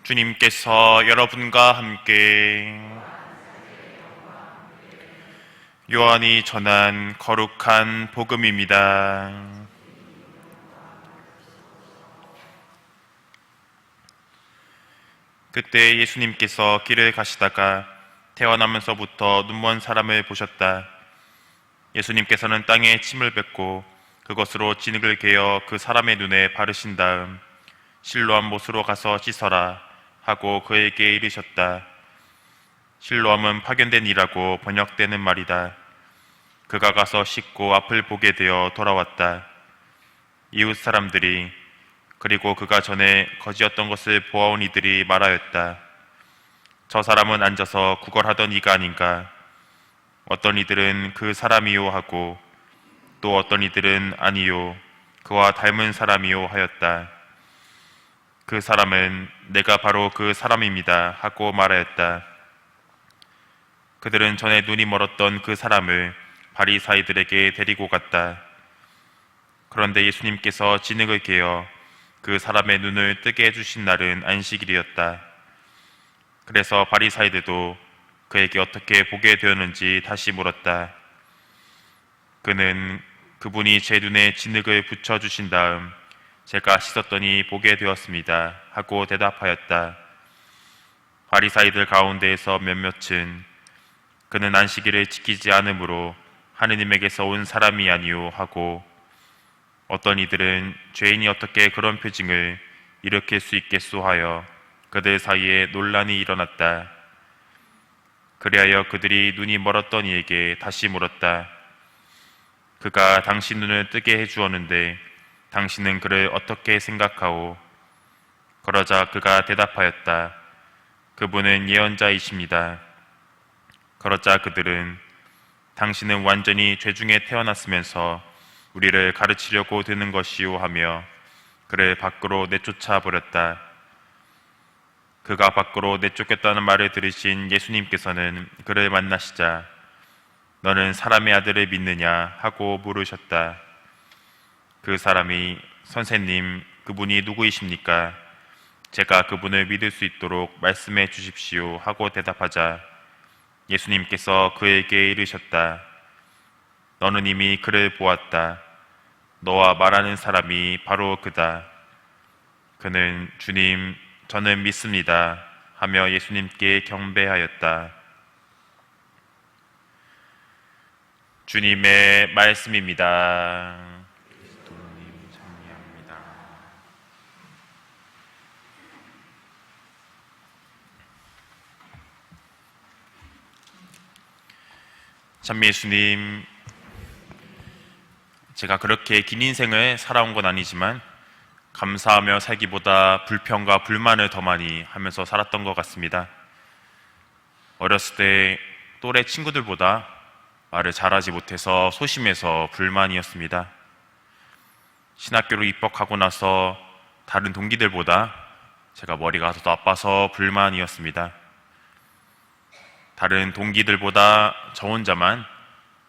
주님께서 여러분과 함께 요한이 전한 거룩한 복음입니다. 그때 예수님께서 길을 가시다가 태어나면서부터 눈먼 사람을 보셨다. 예수님께서는 땅에 침을 뱉고 그것으로 진흙을 개어 그 사람의 눈에 바르신 다음 실로암 못으로 가서 씻어라 하고 그에게 이르셨다. 실로암은 파견된 이라고 번역되는 말이다. 그가 가서 씻고 앞을 보게 되어 돌아왔다. 이웃 사람들이 그리고 그가 전에 거지였던 것을 보아온 이들이 말하였다. 저 사람은 앉아서 구걸하던 이가 아닌가. 어떤 이들은 그 사람이요 하고 또 어떤 이들은 아니요 그와 닮은 사람이요 하였다. 그 사람은 내가 바로 그 사람입니다 하고 말하였다. 그들은 전에 눈이 멀었던 그 사람을 바리사이들에게 데리고 갔다. 그런데 예수님께서 진흙을 개어 그 사람의 눈을 뜨게 해주신 날은 안식일이었다. 그래서 바리사이들도 그에게 어떻게 보게 되었는지 다시 물었다. 그는 그분이 제 눈에 진흙을 붙여주신 다음 제가 씻었더니 보게 되었습니다 하고 대답하였다. 바리사이들 가운데에서 몇몇은 그는 안식일을 지키지 않으므로 하느님에게서 온 사람이 아니오 하고 어떤 이들은 죄인이 어떻게 그런 표징을 일으킬 수 있겠소 하여 그들 사이에 논란이 일어났다. 그리하여 그들이 눈이 멀었던 이에게 다시 물었다. 그가 당신 눈을 뜨게 해주었는데 당신은 그를 어떻게 생각하오? 그러자 그가 대답하였다. 그분은 예언자이십니다. 그러자 그들은 당신은 완전히 죄중에 태어났으면서 우리를 가르치려고 드는 것이오 하며 그를 밖으로 내쫓아 버렸다. 그가 밖으로 내쫓겼다는 말을 들으신 예수님께서는 그를 만나시자 너는 사람의 아들을 믿느냐 하고 물으셨다. 그 사람이 선생님, 그분이 누구이십니까? 제가 그분을 믿을 수 있도록 말씀해 주십시오 하고 대답하자 예수님께서 그에게 이르셨다. 너는 이미 그를 보았다. 너와 말하는 사람이 바로 그다. 그는 주님, 저는 믿습니다 하며 예수님께 경배하였다. 주님의 말씀입니다. 그리스도님 찬미합니다. 찬미 예수님, 제가 그렇게 긴 인생을 살아온 건 아니지만 감사하며 살기보다 불평과 불만을 더 많이 하면서 살았던 것 같습니다. 어렸을 때 또래 친구들보다 말을 잘하지 못해서 소심해서 불만이었습니다. 신학교로 입학하고 나서 다른 동기들보다 제가 머리가 더 나빠서 불만이었습니다. 다른 동기들보다 저 혼자만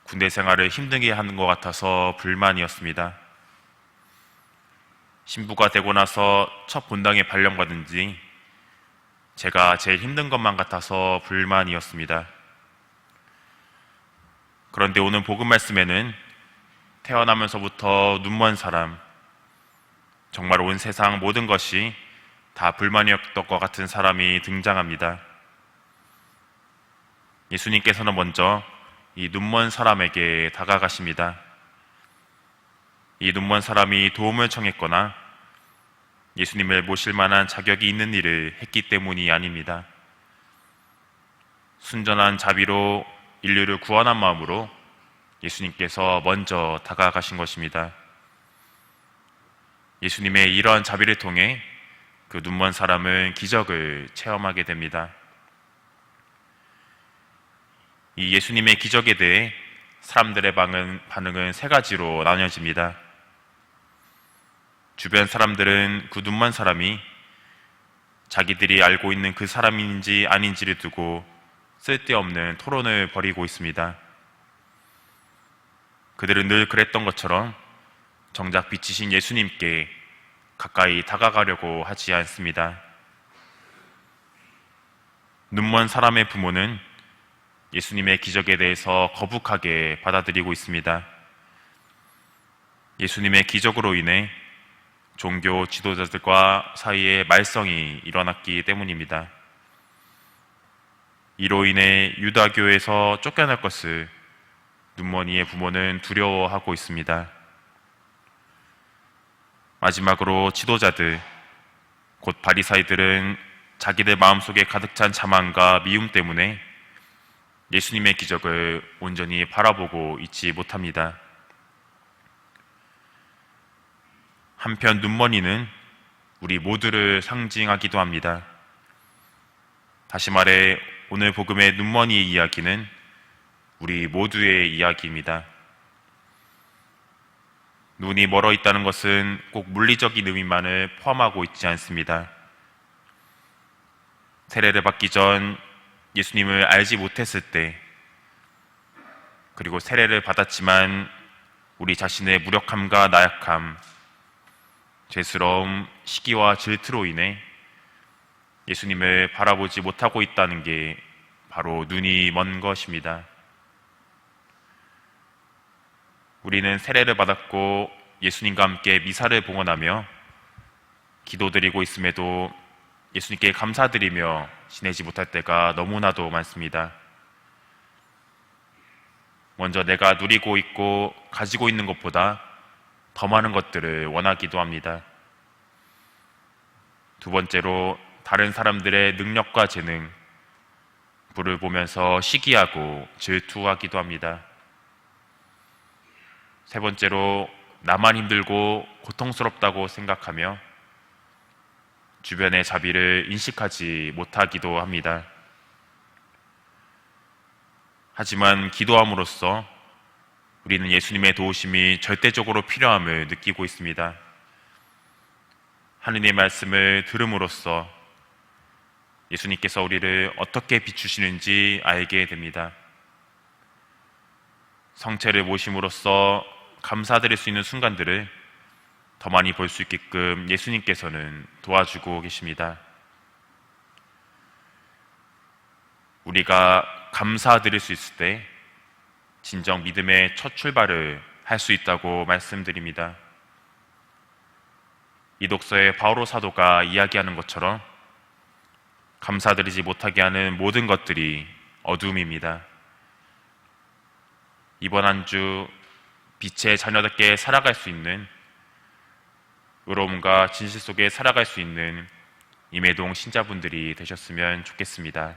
군대 생활을 힘들게 하는 것 같아서 불만이었습니다. 신부가 되고 나서 첫 본당에 발령받은 지 제가 제일 힘든 것만 같아서 불만이었습니다. 그런데 오늘 복음 말씀에는 태어나면서부터 눈먼 사람, 정말 온 세상 모든 것이 다 불만이었던 것 같은 사람이 등장합니다. 예수님께서는 먼저 이 눈먼 사람에게 다가가십니다. 이 눈먼 사람이 도움을 청했거나 예수님을 모실 만한 자격이 있는 일을 했기 때문이 아닙니다. 순전한 자비로 인류를 구원한 마음으로 예수님께서 먼저 다가가신 것입니다. 예수님의 이러한 자비를 통해 그 눈먼 사람은 기적을 체험하게 됩니다. 이 예수님의 기적에 대해 사람들의 반응은 세 가지로 나뉘어집니다. 주변 사람들은 그 눈먼 사람이 자기들이 알고 있는 그 사람인지 아닌지를 두고 쓸데없는 토론을 벌이고 있습니다. 그들은 늘 그랬던 것처럼 정작 빛이신 예수님께 가까이 다가가려고 하지 않습니다. 눈먼 사람의 부모는 예수님의 기적에 대해서 거북하게 받아들이고 있습니다. 예수님의 기적으로 인해 종교 지도자들과 사이에 말썽이 일어났기 때문입니다. 이로 인해 유다교에서 쫓겨날 것을 눈먼이의 부모는 두려워하고 있습니다. 마지막으로 지도자들, 곧 바리사이들은 자기들 마음속에 가득 찬 자만과 미움 때문에 예수님의 기적을 온전히 바라보고 있지 못합니다. 한편 눈먼이는 우리 모두를 상징하기도 합니다. 다시 말해 오늘 복음의 눈먼이의 이야기는 우리 모두의 이야기입니다. 눈이 멀어 있다는 것은 꼭 물리적인 의미만을 포함하고 있지 않습니다. 세례를 받기 전 예수님을 알지 못했을 때, 그리고 세례를 받았지만 우리 자신의 무력함과 나약함, 죄스러움, 시기와 질투로 인해 예수님을 바라보지 못하고 있다는 게 바로 눈이 먼 것입니다. 우리는 세례를 받았고 예수님과 함께 미사를 봉헌하며 기도드리고 있음에도 예수님께 감사드리며 지내지 못할 때가 너무나도 많습니다. 먼저 내가 누리고 있고 가지고 있는 것보다 더 많은 것들을 원하기도 합니다. 두 번째로 다른 사람들의 능력과 재능, 부를 보면서 시기하고 질투하기도 합니다. 세 번째로 나만 힘들고 고통스럽다고 생각하며 주변의 자비를 인식하지 못하기도 합니다. 하지만 기도함으로써 우리는 예수님의 도우심이 절대적으로 필요함을 느끼고 있습니다. 하느님의 말씀을 들음으로써 예수님께서 우리를 어떻게 비추시는지 알게 됩니다. 성체를 모심으로써 감사드릴 수 있는 순간들을 더 많이 볼 수 있게끔 예수님께서는 도와주고 계십니다. 우리가 감사드릴 수 있을 때 진정 믿음의 첫 출발을 할 수 있다고 말씀드립니다. 이 독서에 바오로 사도가 이야기하는 것처럼 감사드리지 못하게 하는 모든 것들이 어둠입니다. 이번 한 주 빛의 자녀답게 살아갈 수 있는, 의로움과 진실 속에 살아갈 수 있는 임혜동 신자분들이 되셨으면 좋겠습니다.